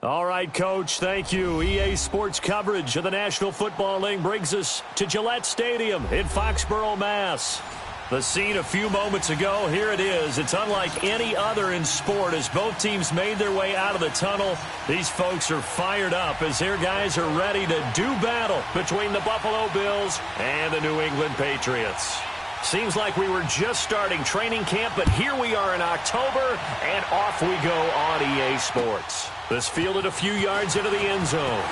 All right, Coach, thank you. EA Sports coverage of the National Football League brings us to Gillette Stadium in Foxborough, Mass. The scene a few moments ago, here it is. It's unlike any other in sport as both teams made their way out of the tunnel. These folks are fired up as their guys are ready to do battle between the Buffalo Bills and the New England Patriots. Seems like we were just starting training camp, but here we are in October, and off we go on EA Sports. This fielded a few yards into the end zone.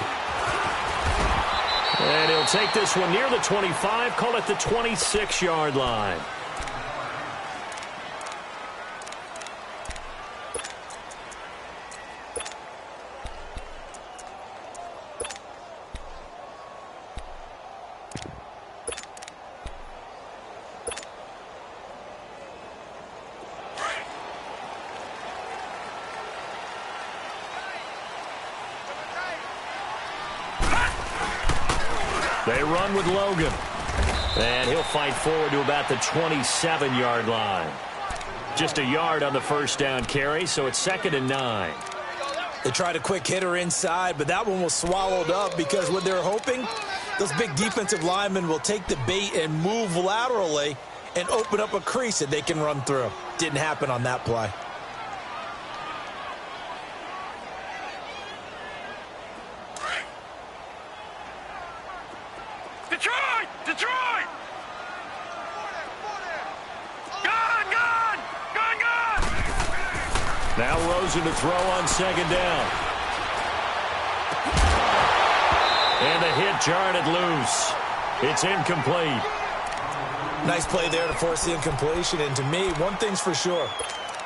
And he'll take this one near the 25, call it the 26-yard line. They run with Logan. And he'll fight forward to about the 27-yard line. Just a yard on the first down carry, so it's 2nd and 9. They tried a quick hitter inside, but that one was swallowed up because what they're hoping, those big defensive linemen will take the bait and move laterally and open up a crease that they can run through. Didn't happen on that play. Now Rosen to throw on 2nd down. And the hit jarred it loose. It's incomplete. Nice play there to force the incompletion. And to me, one thing's for sure.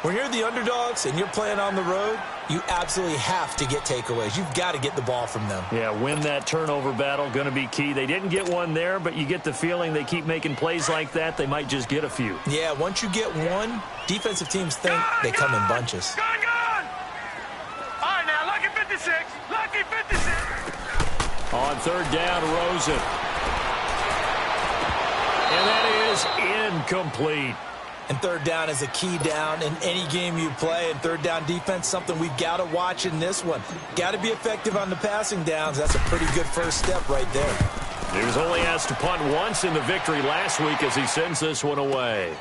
When you're the underdogs and you're playing on the road, you absolutely have to get takeaways. You've got to get the ball from them. Yeah, win that turnover battle, going to be key. They didn't get one there, but you get the feeling they keep making plays like that, they might just get a few. Yeah, once you get one, defensive teams think they come in bunches. Gone! All right, now, lucky 56. Lucky 56. On 3rd down, Rosen. And that is incomplete. And 3rd down is a key down in any game you play. And 3rd down defense, something we've got to watch in this one. Got to be effective on the passing downs. That's a pretty good first step right there. He was only asked to punt once in the victory last week as he sends this one away.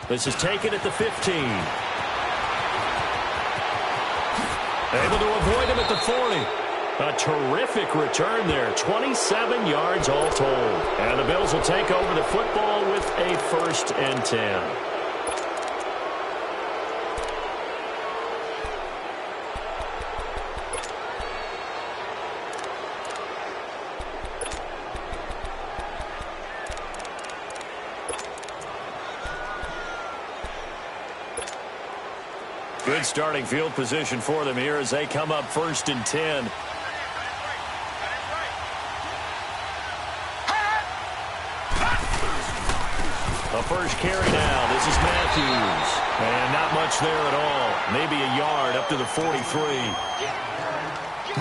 This is taken at the 15. Able to avoid him at the 40. A terrific return there. 27 yards all told. And the Bills will take over the football with a 1st and 10. Good starting field position for them here as they come up 1st and 10. A first carry now. This is Matthews. And not much there at all. Maybe a yard up to the 43.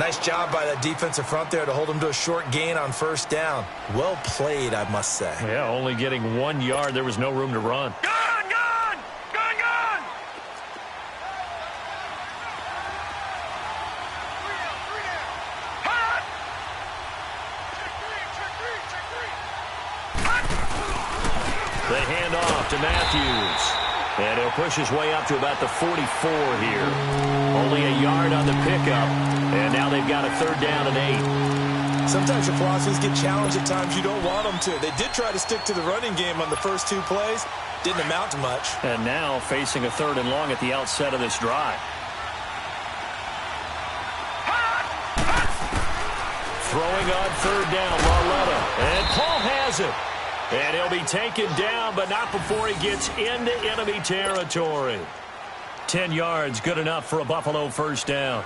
Nice job by that defensive front there to hold him to a short gain on 1st down. Well played, I must say. Yeah, only getting 1 yard. There was no room to run. They hand off to Matthews. And he'll push his way up to about the 44 here. Only a yard on the pickup. And now they've got a 3rd down and 8. Sometimes your philosophies get challenged at times you don't want them to. They did try to stick to the running game on the first 2 plays. Didn't amount to much. And now facing a 3rd and long at the outset of this drive. Throwing on 3rd down, Marletta. And Paul has it. And he'll be taken down, but not before he gets into enemy territory. 10 yards, good enough for a Buffalo 1st down.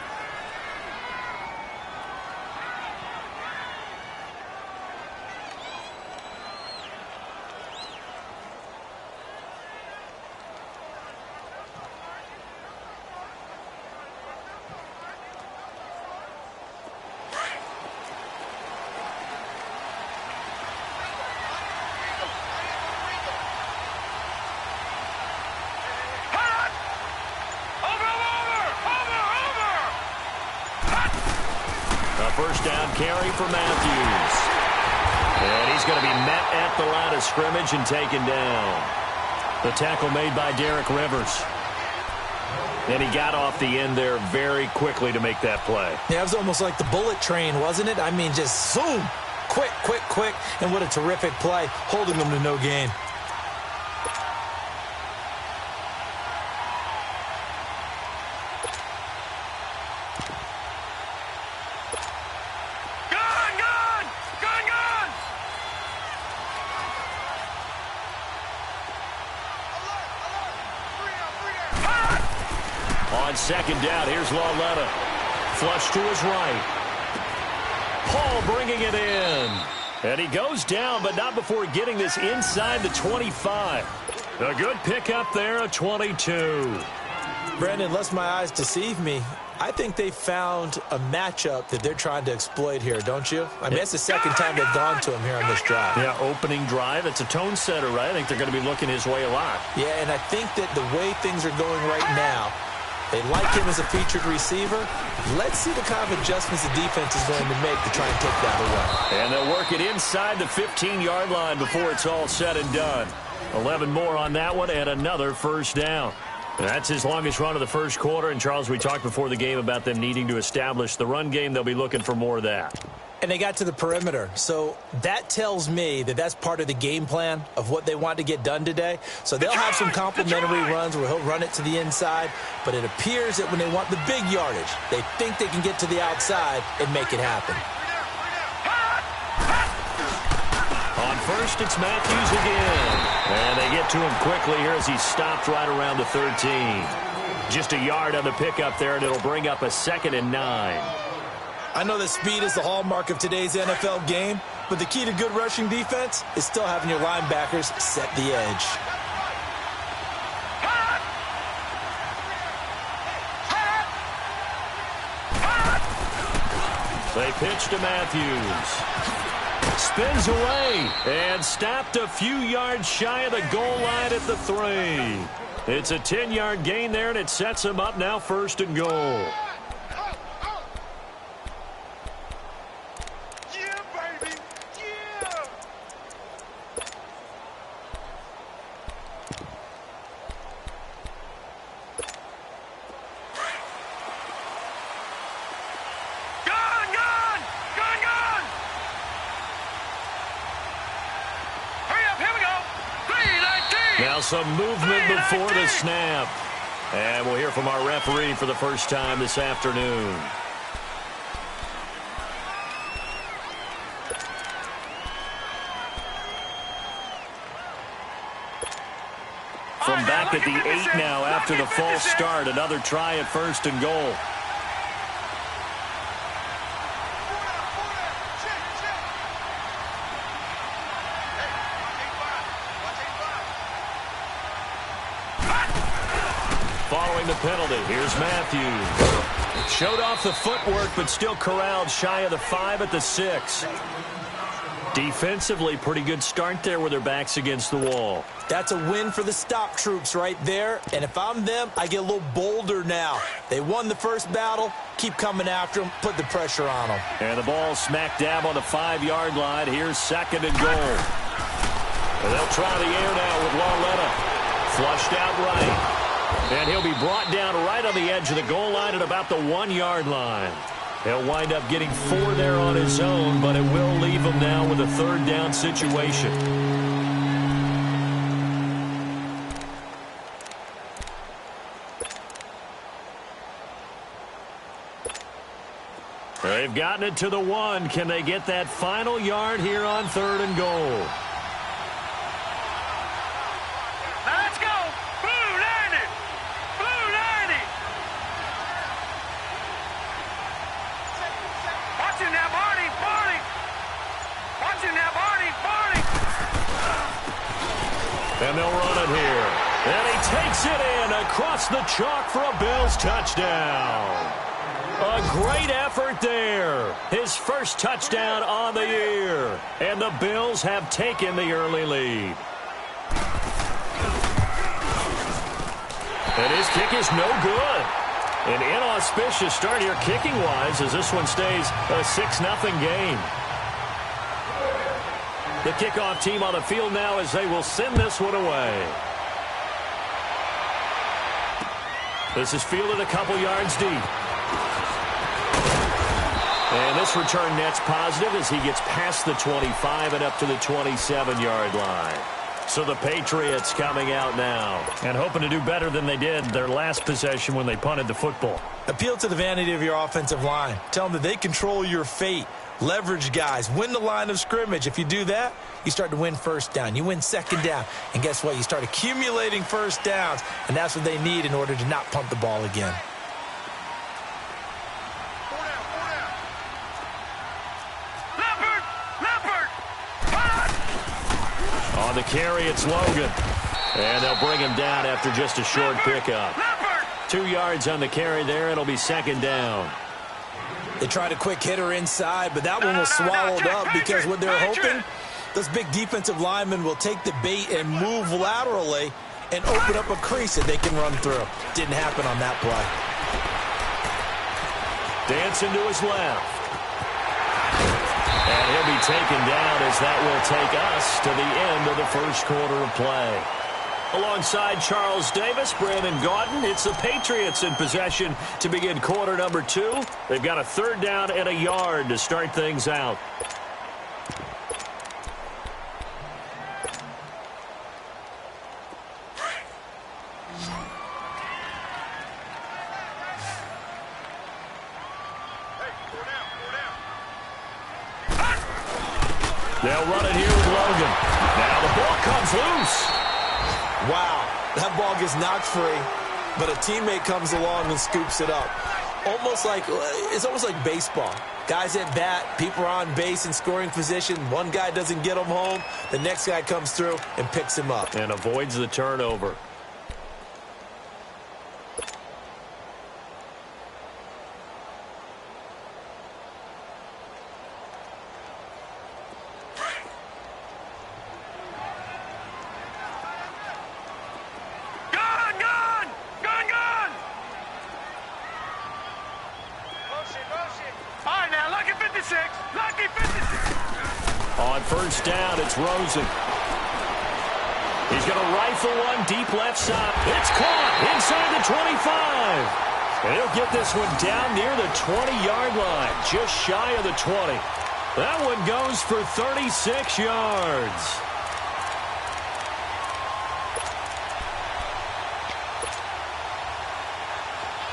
first down carry for Matthews. And he's going to be met at the line of scrimmage and taken down. The tackle made by Derek Rivers. And he got off the end there very quickly to make that play. Yeah, it was almost like the bullet train, wasn't it? I mean, just zoom. Quick, quick, quick. And what a terrific play, holding them to no gain. On second down, here's Lauletta. Flush to his right. Paul bringing it in. And he goes down, but not before getting this inside the 25. A good pickup there, a 22. Brandon, lest my eyes deceive me, I think they found a matchup that they're trying to exploit here, don't you? I mean, that's the second time they've gone to him here on this drive. Yeah, opening drive. It's a tone setter, right? I think they're going to be looking his way a lot. Yeah, and I think that the way things are going right now, they like him as a featured receiver. Let's see the kind of adjustments the defense is going to make to try and take that away. And they'll work it inside the 15-yard line before it's all said and done. 11 more on that one and another first down. That's his longest run of the first quarter. And, Charles, we talked before the game about them needing to establish the run game. They'll be looking for more of that. And they got to the perimeter. So that tells me that that's part of the game plan of what they want to get done today. So they'll have some complementary runs where he'll run it to the inside. But it appears that when they want the big yardage, they think they can get to the outside and make it happen. On first, it's Matthews again. And they get to him quickly here as he stopped right around the 13. Just a yard on the pickup there, and it'll bring up a 2nd and 9. I know that speed is the hallmark of today's NFL game, but the key to good rushing defense is still having your linebackers set the edge. They pitch to Matthews. Spins away and stopped a few yards shy of the goal line at the 3. It's a 10-yard gain there, and it sets him up now 1st and goal. Now some movement before the snap. And we'll hear from our referee for the first time this afternoon. From back at the 8 now after the false start. Another try at 1st and goal. Following the penalty, here's Matthews. Showed off the footwork, but still corralled shy of the 5 at the 6. Defensively, pretty good start there with their backs against the wall. That's a win for the stop troops right there. And if I'm them, I get a little bolder now. They won the first battle. Keep coming after them. Put the pressure on them. And the ball smack dab on the 5-yard line. Here's 2nd and goal. And they'll try the air now with Lauletta. Flushed out right. And he'll be brought down right on the edge of the goal line at about the 1-yard line. He'll wind up getting 4 there on his own, but it will leave him now with a 3rd down situation. They've gotten it to the 1. Can they get that final yard here on 3rd and goal? And they'll run it here. And he takes it in across the chalk for a Bills touchdown. A great effort there. His first touchdown on the year. And the Bills have taken the early lead. And his kick is no good. An inauspicious start here kicking-wise as this one stays a 6-0 game. The kickoff team on the field now as they will send this one away. This is fielded a couple yards deep. And this return net's positive as he gets past the 25 and up to the 27-yard line. So the Patriots coming out now and hoping to do better than they did their last possession when they punted the football. Appeal to the vanity of your offensive line. Tell them that they control your fate. Leverage guys. Win the line of scrimmage. If you do that, you start to win first down. You win second down. And guess what? You start accumulating first downs. And that's what they need in order to not punt the ball again. On the carry, it's Logan. And they'll bring him down after just a short pickup. 2 yards on the carry there. It'll be second down. They tried a quick hitter inside, but that one was swallowed up because what they're hoping, those big defensive linemen will take the bait and move laterally and open up a crease that they can run through. Didn't happen on that play. Dancing to his left. And he'll be taken down as that will take us to the end of the first quarter of play. Alongside Charles Davis, Brandon Gaudin, it's the Patriots in possession to begin quarter number 2. They've got a third down and a yard to start things out. They'll run it here with Logan. Now the ball comes loose. Wow, that ball gets knocked free, but a teammate comes along and scoops it up. It's almost like baseball. Guys at bat, people are on base in scoring position. One guy doesn't get him home. The next guy comes through and picks him up. And avoids the turnover. On first down, it's Rosen. He's going to rifle one deep left side. It's caught inside the 25. And he'll get this one down near the 20-yard line, just shy of the 20. That one goes for 36 yards.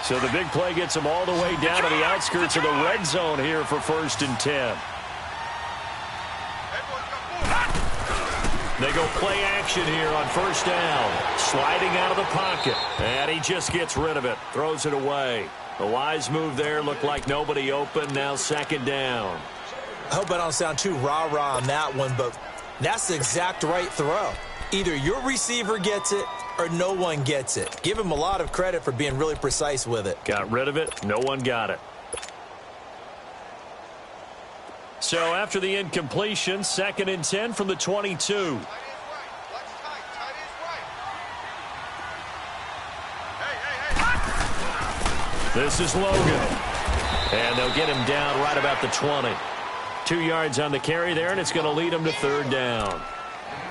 So the big play gets him all the way down to the outskirts of the red zone here for 1st and 10. They go play action here on first down. Sliding out of the pocket. And he just gets rid of it. Throws it away. The wise move there. Looked like nobody open. Now second down. I hope I don't sound too rah-rah on that one, but that's the exact right throw. Either your receiver gets it or no one gets it. Give him a lot of credit for being really precise with it. Got rid of it. No one got it. So after the incompletion, 2nd and 10 from the 22. This is Logan. And they'll get him down right about the 20. 2 yards on the carry there, and it's going to lead him to third down.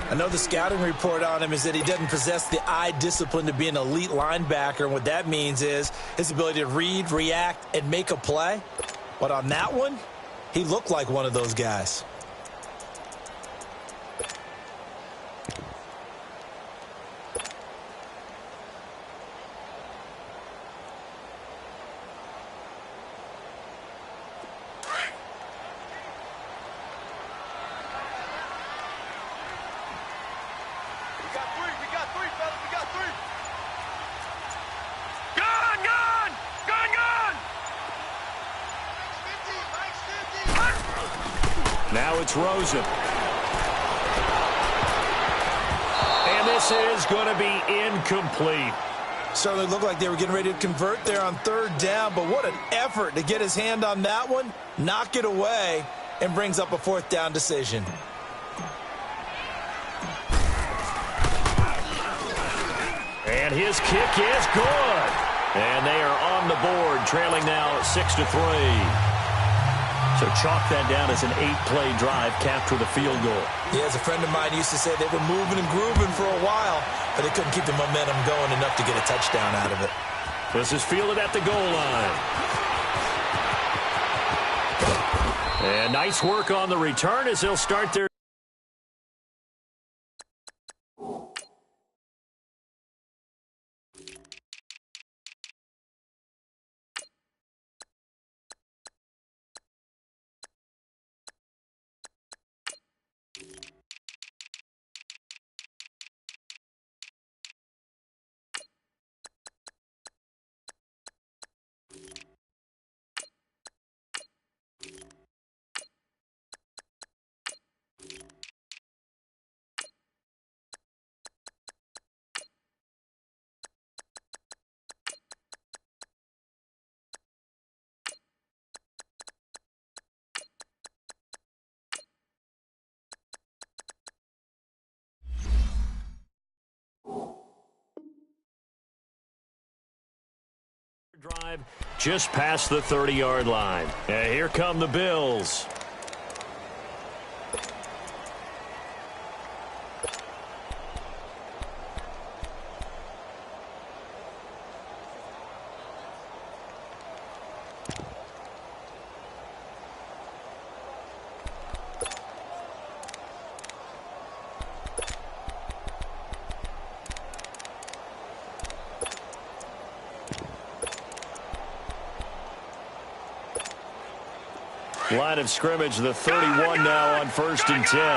I know the scouting report on him is that he doesn't possess the eye discipline to be an elite linebacker. And what that means is his ability to read, react, and make a play. But on that one, he looked like one of those guys. Now it's Rosen. And this is going to be incomplete. Certainly looked like they were getting ready to convert there on third down, but what an effort to get his hand on that one, knock it away, and brings up a 4th down decision. And his kick is good. And they are on the board, trailing now 6-3. So chalk that down as an 8-play drive, capture the field goal. Yeah, as a friend of mine used to say, they were moving and grooving for a while, but they couldn't keep the momentum going enough to get a touchdown out of it. This is fielded at the goal line. And nice work on the return as they'll start their drive just past the 30-yard line. And here come the Bills. Line of scrimmage, the 31 now on 1st and 10. All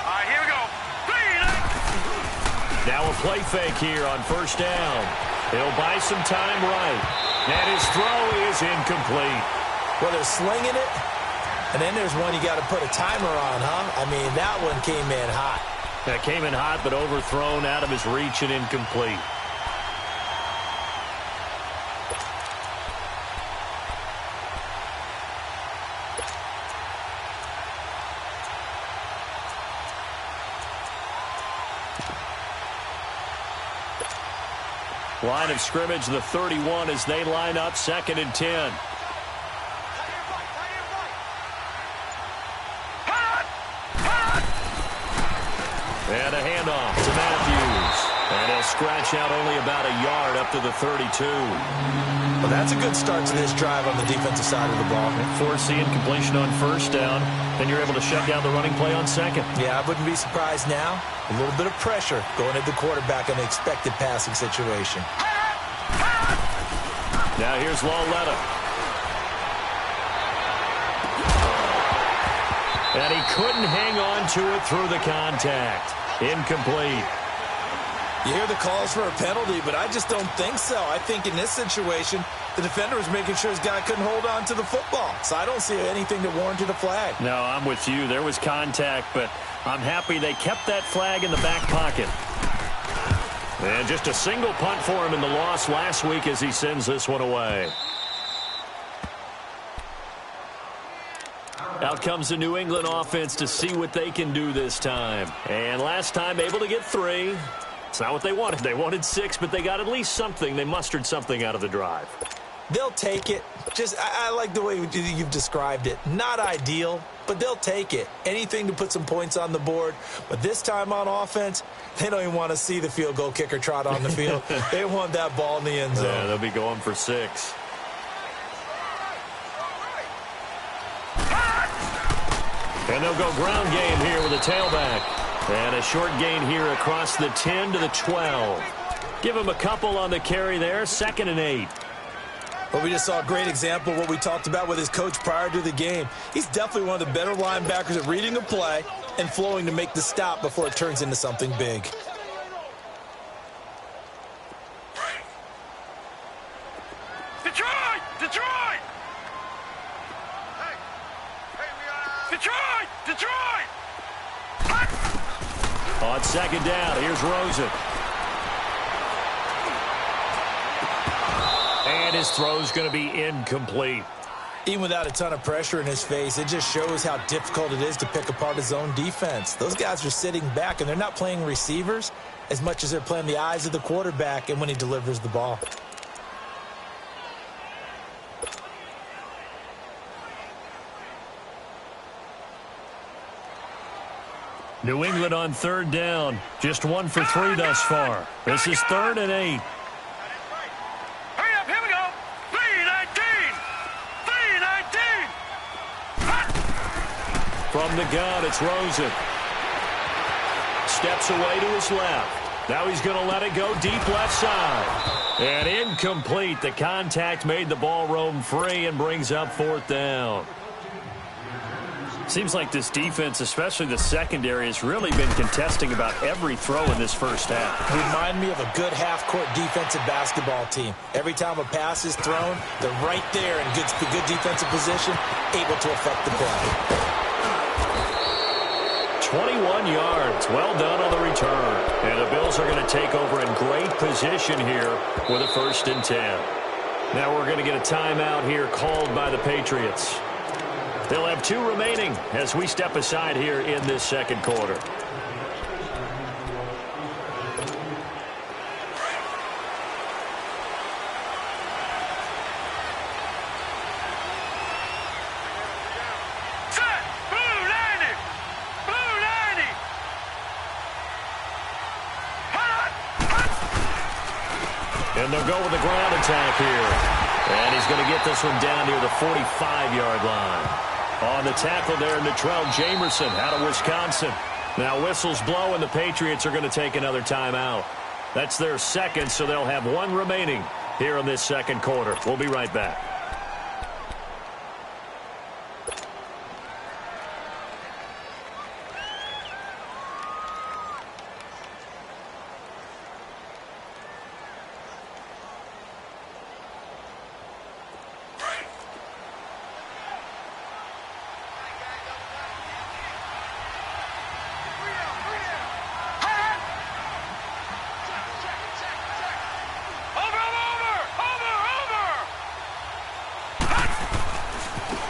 right, here we go. Now a play fake here on 1st down. He'll buy some time right. And his throw is incomplete. Well, they're slinging it, and then there's one you got to put a timer on, huh? I mean, that one came in hot. That came in hot, but overthrown out of his reach and incomplete. Line of scrimmage, the 31 as they line up 2nd and 10. And a handoff to Matthews. And he'll scratch out only about a yard up to the 32. Well, that's a good start to this drive on the defensive side of the ball. Forcing completion on 1st down. Then you're able to shut down the running play on 2nd. Yeah, I wouldn't be surprised now. A little bit of pressure going at the quarterback in an expected passing situation. Now here's Lauletta. And he couldn't hang on to it through the contact. Incomplete. You hear the calls for a penalty, but I just don't think so. I think in this situation, the defender was making sure his guy couldn't hold on to the football. So I don't see anything that warranted a flag. No, I'm with you. There was contact, but I'm happy they kept that flag in the back pocket. And just a single punt for him in the loss last week as he sends this one away. Out comes the New England offense to see what they can do this time. And last time able to get 3. It's not what they wanted. They wanted 6, but they got at least something. They mustered something out of the drive. They'll take it. I like the way you've described it. Not ideal, but they'll take it. Anything to put some points on the board. But this time on offense, they don't even want to see the field goal kicker trot on the field. They want that ball in the end zone. Yeah, they'll be going for 6. And they'll go ground game here with a tailback. And a short gain here across the 10 to the 12. Give him a couple on the carry there. 2nd and 8. Well, we just saw a great example of what we talked about with his coach prior to the game. He's definitely one of the better linebackers at reading a play and flowing to make the stop before it turns into something big. Detroit! Detroit! Detroit! Detroit! On 2nd down, here's Rosen. And his throw's going to be incomplete. Even without a ton of pressure in his face, it just shows how difficult it is to pick apart his own defense. Those guys are sitting back, and they're not playing receivers as much as they're playing the eyes of the quarterback and when he delivers the ball. New England on third down. Just 1 for 3 thus far. This is 3rd and 8. Hurry up, here we go. 3-19. 3-19. From the gun, it's Rosen. Steps away to his left. Now he's going to let it go deep left side. And incomplete. The contact made the ball roam free and brings up 4th down. Seems like this defense, especially the secondary, has really been contesting about every throw in this first half. Remind me of a good half-court defensive basketball team. Every time a pass is thrown, they're right there in good defensive position, able to affect the play. 21 yards. Well done on the return. And the Bills are going to take over in great position here with a 1st and 10. Now we're going to get a timeout here called by the Patriots. They'll have 2 remaining as we step aside here in this second quarter. Set. Blue 90. Blue 90. And they'll go with the ground attack here. And he's going to get this one down near the 45-yard line. On the tackle there, Natrell Jamerson out of Wisconsin. Now whistles blow, and the Patriots are going to take another timeout. That's their second, so they'll have 1 remaining here in this second quarter. We'll be right back.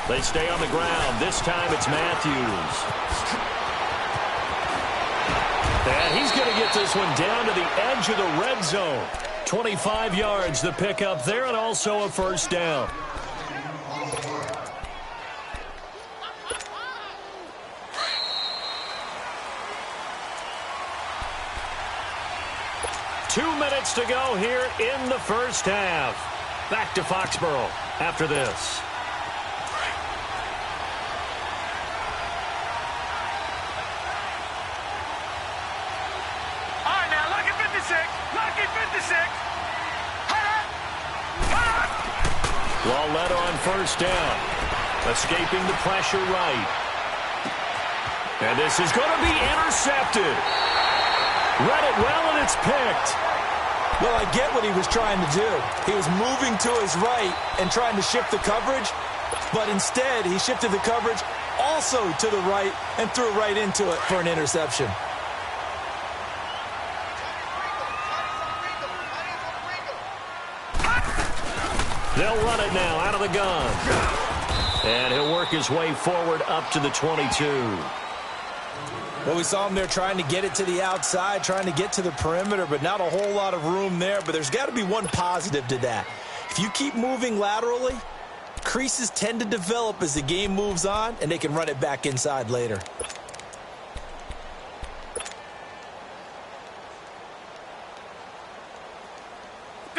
They stay on the ground. This time it's Matthews. And he's going to get this one down to the edge of the red zone. 25 yards the pickup there, and also a 1st down. Two minutes to go here in the first half. Back to Foxborough after this. Lawletta on 1st down. Escaping the pressure right. And this is going to be intercepted. Read it well, and it's picked. Well, I get what he was trying to do. He was moving to his right and trying to shift the coverage, but instead he shifted the coverage also to the right and threw right into it for an interception. They'll run it now out of the gun. And he'll work his way forward up to the 22. Well, we saw him there trying to get it to the outside, trying to get to the perimeter, but not a whole lot of room there. But there's got to be one positive to that. If you keep moving laterally, creases tend to develop as the game moves on, and they can run it back inside later.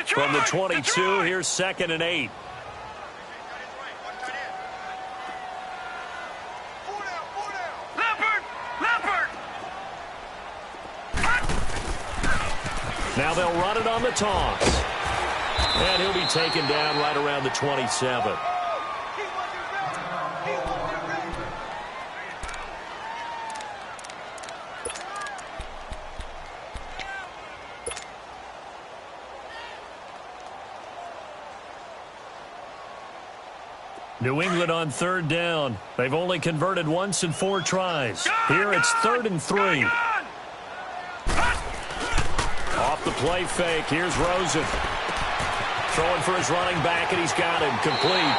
From the 22, here's 2nd and 8. Now they'll run it on the toss. And he'll be taken down right around the 27. New England on 3rd down. They've only converted once in 4 tries. Here it's 3rd and 3. Off the play fake. Here's Rosen. Throwing for his running back, and he's got him complete.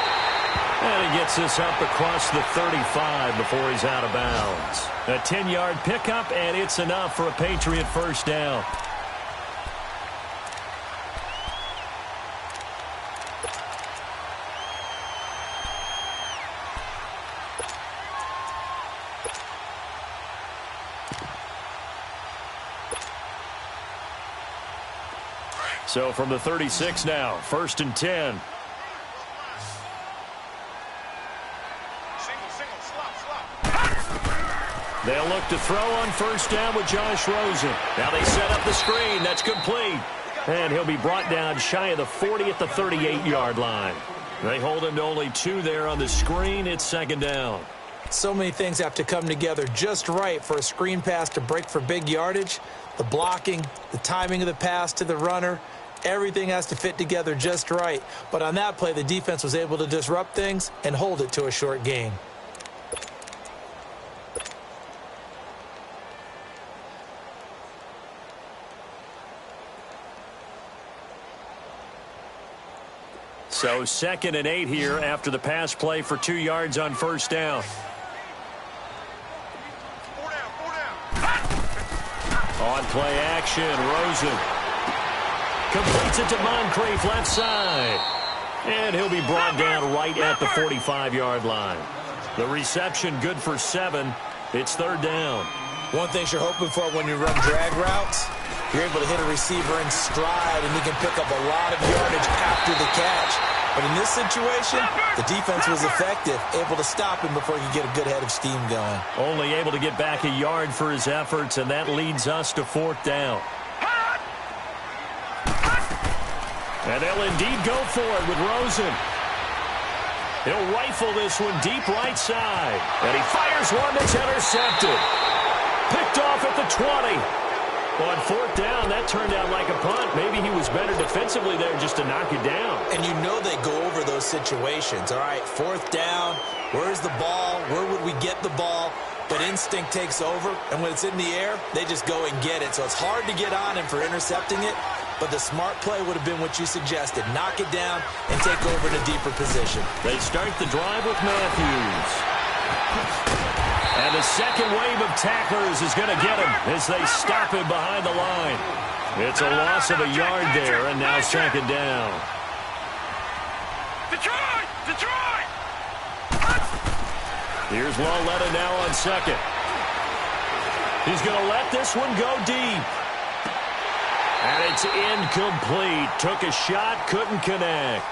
And he gets this up across the 35 before he's out of bounds. A 10-yard pickup, and it's enough for a Patriot first down. So from the 36 now, 1st and 10. They'll look to throw on 1st down with Josh Rosen. Now they set up the screen. That's complete. And he'll be brought down shy of the 40 at the 38-yard line. They hold him to only 2 there on the screen. It's 2nd down. So many things have to come together just right for a screen pass to break for big yardage. The blocking, the timing of the pass to the runner, everything has to fit together just right. But on that play, the defense was able to disrupt things and hold it to a short gain. So 2nd and 8 here after the pass play for 2 yards on 1st down. On play action, Rosen completes it to Moncrief left side. And he'll be brought down right at the 45-yard line. The reception good for 7. It's 3rd down. One thing you're hoping for when you run drag routes, you're able to hit a receiver in stride and he can pick up a lot of yardage after the catch. But in this situation, the defense was effective, able to stop him before he could get a good head of steam going. Only able to get back a yard for his efforts, and that leads us to 4th down. And they'll indeed go for it with Rosen. He'll rifle this one deep right side. And he fires one that's intercepted. Picked off at the 20. On 4th down, that turned out like a punt. Maybe he was better defensively there just to knock it down. And you know they go over those situations. All right, 4th down, where's the ball? Where would we get the ball? But instinct takes over, and when it's in the air, they just go and get it. So it's hard to get on him for intercepting it, but the smart play would have been what you suggested. Knock it down and take over in a deeper position. They start the drive with Matthews. And the second wave of tacklers is going to get him as they stop him behind the line. It's a loss of a yard there, and now 2nd down. Detroit! Detroit! Here's Lauletta now on 2nd. He's going to let this one go deep. And it's incomplete. Took a shot, couldn't connect.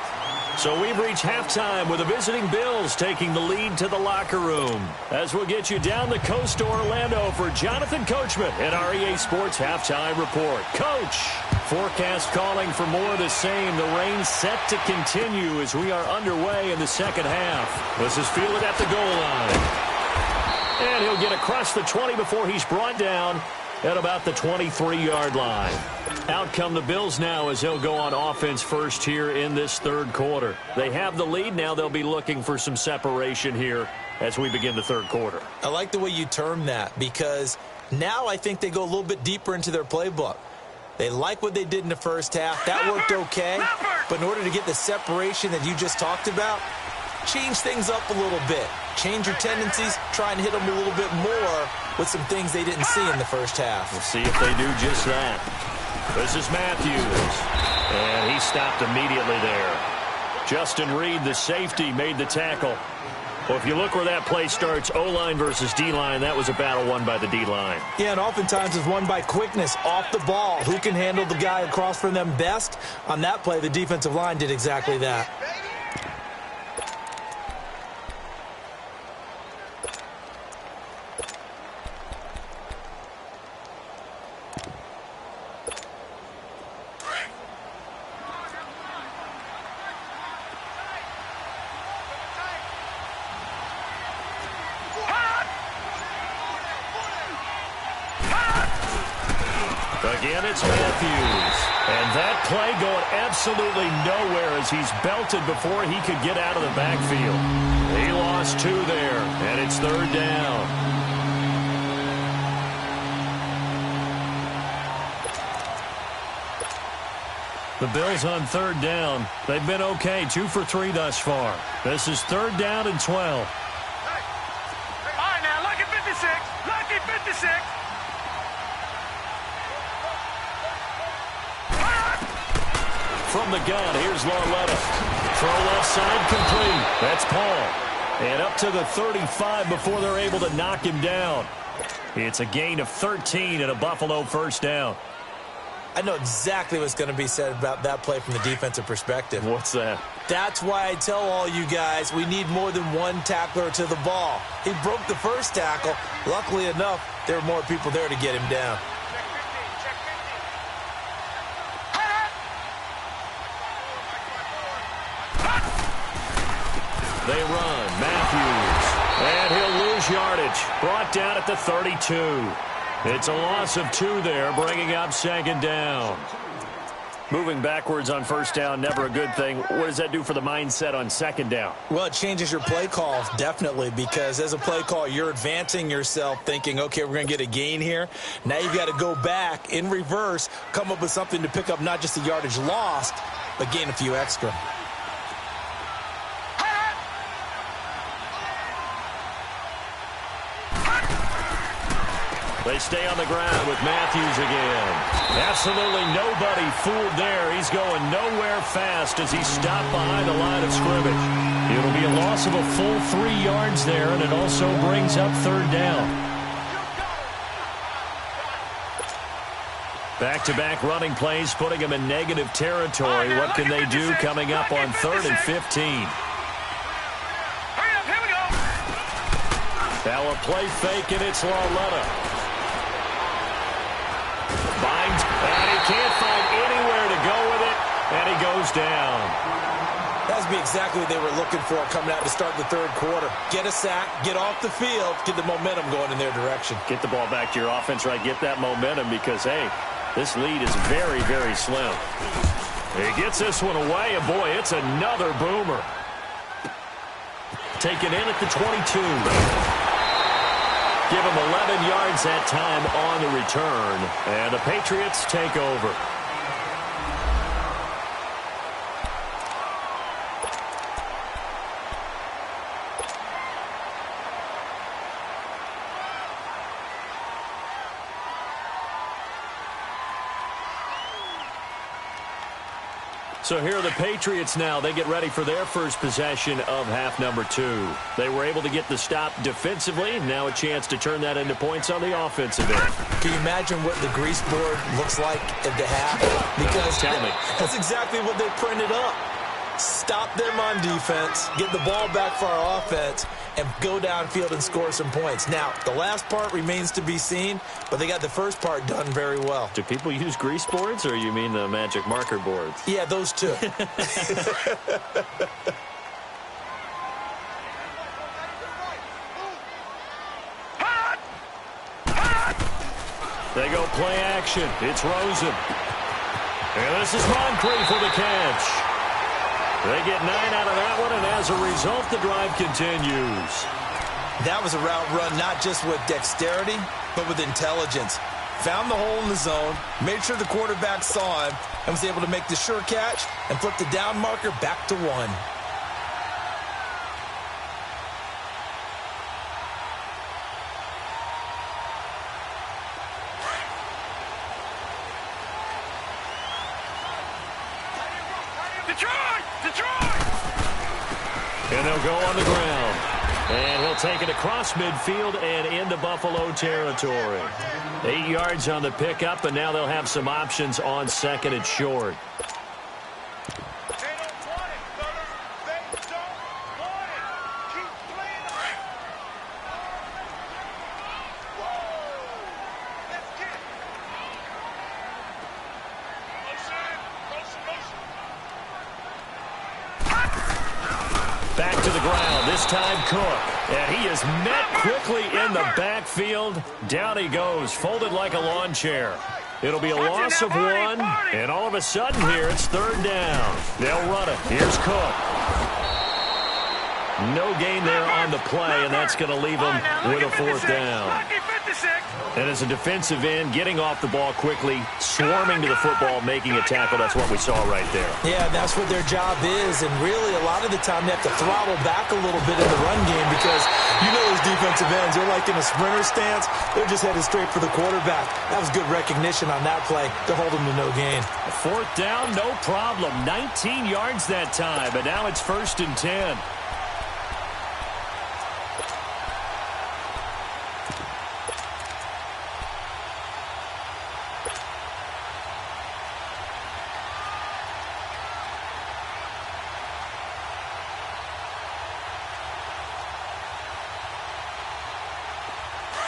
So we've reached halftime with the visiting Bills taking the lead to the locker room. As we'll get you down the coast to Orlando for Jonathan Coachman at our EA Sports Halftime Report. Coach, forecast calling for more of the same. The rain set to continue as we are underway in the 2nd half. This is fielded at the goal line. And he'll get across the 20 before he's brought down at about the 23-yard line. Out come the Bills now as they'll go on offense first here in this 3rd quarter. They have the lead. Now they'll be looking for some separation here as we begin the 3rd quarter. I like the way you term that because now I think they go a little bit deeper into their playbook. They like what they did in the 1st half. That worked okay. But in order to get the separation that you just talked about, change things up a little bit. Change your tendencies. Try and hit them a little bit more with some things they didn't see in the 1st half. We'll see if they do just that. This is Matthews. And he stopped immediately there. Justin Reed, the safety, made the tackle. Well, if you look where that play starts, O-line versus D-line, that was a battle won by the D-line. Yeah, and oftentimes it's won by quickness off the ball. Who can handle the guy across from them best? On that play, the defensive line did exactly that. Again, it's Matthews. And that play going absolutely nowhere as he's belted before he could get out of the backfield. He lost 2 there, and it's 3rd down. The Bills on third down. They've been okay, 2 for 3 thus far. This is third down and 12. All right, now, lucky 56. Lucky 56. From the gun, here's Larletta. Throw left side complete. That's Paul. And up to the 35 before they're able to knock him down. It's a gain of 13 and a Buffalo first down. I know exactly what's going to be said about that play from the defensive perspective. What's that? That's why I tell all you guys we need more than one tackler to the ball. He broke the first tackle. Luckily enough, there were more people there to get him down. They run. Matthews. And he'll lose yardage. Brought down at the 32. It's a loss of 2 there, bringing up second down. Moving backwards on first down, never a good thing. What does that do for the mindset on second down? Well, it changes your play call, definitely, because as a play call, you're advancing yourself thinking, okay, we're going to get a gain here. Now you've got to go back in reverse, come up with something to pick up not just the yardage lost, but gain a few extra. They stay on the ground with Matthews again. Absolutely nobody fooled there. He's going nowhere fast as he stopped behind the line of scrimmage. It'll be a loss of a full 3 yards there, and it also brings up third down. Back-to-back running plays, putting him in negative territory. What can they do coming up on 3rd and 15? Hurry up, here we go. Now a play fake, and it's Larletta. Binds, and he can't find anywhere to go with it, and he goes down. That would be exactly what they were looking for coming out to start the third quarter. Get a sack, get off the field, get the momentum going in their direction. Get the ball back to your offense, right? Get that momentum because, hey, this lead is very, very slim. He gets this one away, and boy, it's another boomer. Taken in at the 22. Give him 11 yards that time on the return, and the Patriots take over. So here are the Patriots now. They get ready for their first possession of half number 2. They were able to get the stop defensively. Now a chance to turn that into points on the offensive end. Can you imagine what the grease board looks like at the half? Because Tell me. That's exactly what they printed up. Stop them on defense, get the ball back for our offense, and go downfield and score some points. Now, the last part remains to be seen, but they got the first part done very well. Do people use grease boards, or you mean the magic marker boards? Yeah, those two. They go play action. It's Rosen. And this is Moncrief for the catch. They get 9 out of that one, and as a result, the drive continues. That was a route run not just with dexterity, but with intelligence. Found the hole in the zone, made sure the quarterback saw him, and was able to make the sure catch and flip the down marker back to 1. And they'll go on the ground. And he'll take it across midfield and into Buffalo territory. 8 yards on the pickup, and now they'll have some options on 2nd and short. Back to the ground, this time Cook. And he is met quickly in the backfield. Down he goes, folded like a lawn chair. It'll be a loss of 1, and all of a sudden here, it's 3rd down. They'll run it. Here's Cook. No gain there on the play, and that's going to leave them with a 4th down. And as a defensive end, getting off the ball quickly, swarming to the football, making a tackle, that's what we saw right there. Yeah, that's what their job is. And really, a lot of the time, they have to throttle back a little bit in the run game because you know those defensive ends, they're like in a sprinter stance. They're just headed straight for the quarterback. That was good recognition on that play to hold them to no gain. Fourth down, no problem. 19 yards that time, but now it's 1st and 10.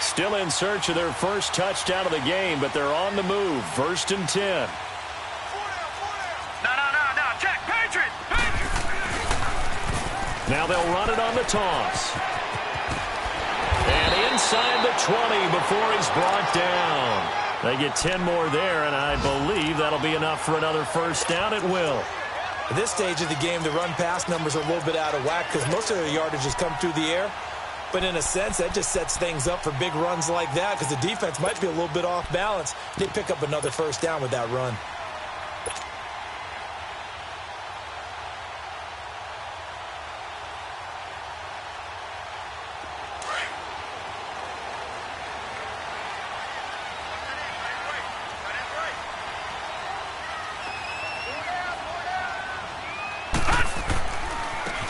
Still in search of their first touchdown of the game, but they're on the move. 1st and 10. No. Check. Patriot. Now they'll run it on the toss. And inside the 20 before he's brought down. They get 10 more there, and I believe that'll be enough for another first down. It will. At this stage of the game, the run-pass numbers are a little bit out of whack because most of their yardage has come through the air. But in a sense, that just sets things up for big runs like that because the defense might be a little bit off balance. They pick up another first down with that run.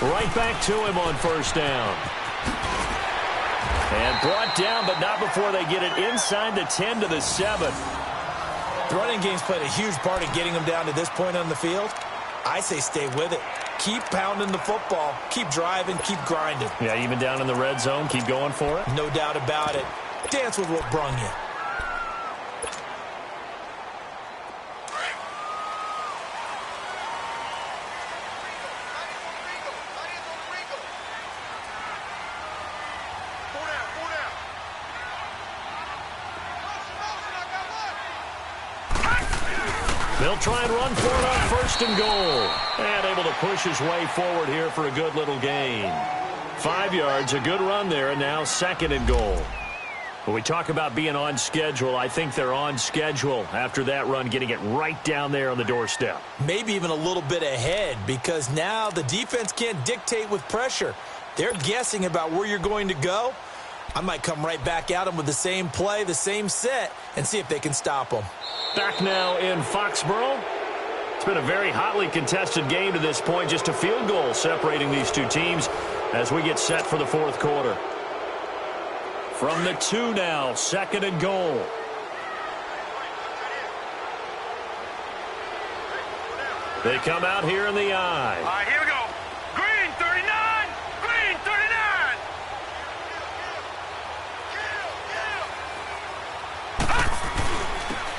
Right back to him on first down. And brought down, but not before they get it inside the 10 to the 7. The running game's played a huge part in getting them down to this point on the field. I say stay with it. Keep pounding the football. Keep driving. Keep grinding. Yeah, even down in the red zone, keep going for it. No doubt about it. Dance with what brung you. They'll try and run for it on 1st and goal. And able to push his way forward here for a good little gain. 5 yards, a good run there, and now 2nd and goal. When we talk about being on schedule, I think they're on schedule after that run, getting it right down there on the doorstep. Maybe even a little bit ahead because now the defense can't dictate with pressure. They're guessing about where you're going to go. I might come right back at them with the same play, the same set, and see if they can stop them. Back now in Foxborough. It's been a very hotly contested game to this point. Just a field goal separating these two teams as we get set for the 4th quarter. From the 2 now, 2nd and goal. They come out here in the eye. All right, here we go. Green 39. Green 39.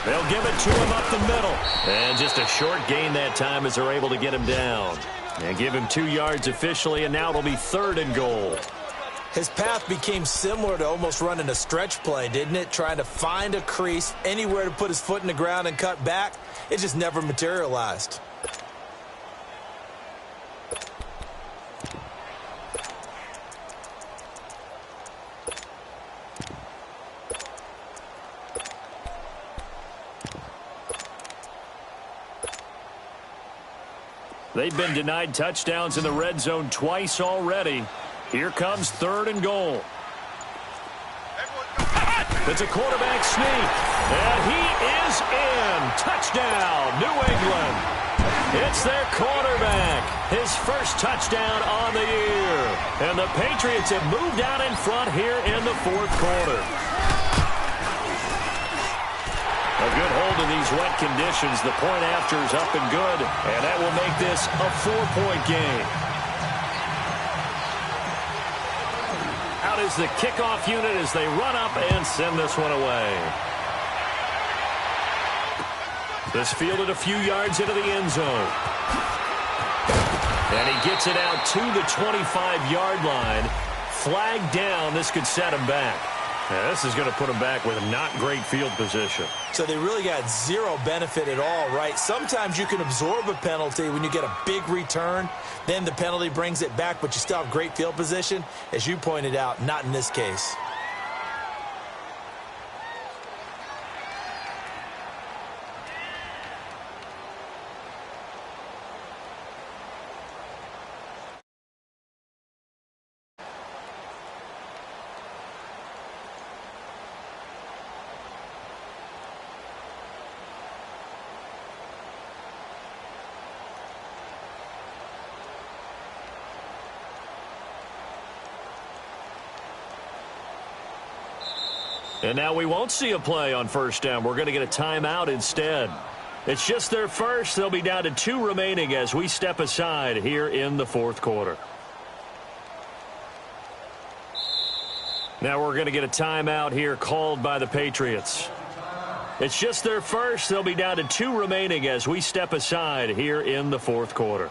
They'll give it to him up the middle. And just a short gain that time as they're able to get him down. And give him 2 yards officially, and now it'll be 3rd and goal. His path became similar to almost running a stretch play, didn't it? Trying to find a crease, anywhere to put his foot in the ground and cut back. It just never materialized. They've been denied touchdowns in the red zone twice already. Here comes 3rd and goal. It's a quarterback sneak. And he is in. Touchdown, New England. It's their quarterback. His first touchdown on the year. And the Patriots have moved out in front here in the 4th quarter. A good hold in these wet conditions. The point after is up and good, and that will make this a 4-point game. Out is the kickoff unit as they run up and send this one away. This fielded a few yards into the end zone. And he gets it out to the 25-yard line. Flag down. This could set him back. Yeah, this is going to put them back with not great field position. So they really got zero benefit at all, right? Sometimes you can absorb a penalty when you get a big return. Then the penalty brings it back, but you still have great field position. As you pointed out, not in this case. And now we won't see a play on first down. We're going to get a timeout instead. It's just their first. They'll be down to 2 remaining as we step aside here in the fourth quarter. Now we're going to get a timeout here called by the Patriots. It's just their first. They'll be down to 2 remaining as we step aside here in the fourth quarter.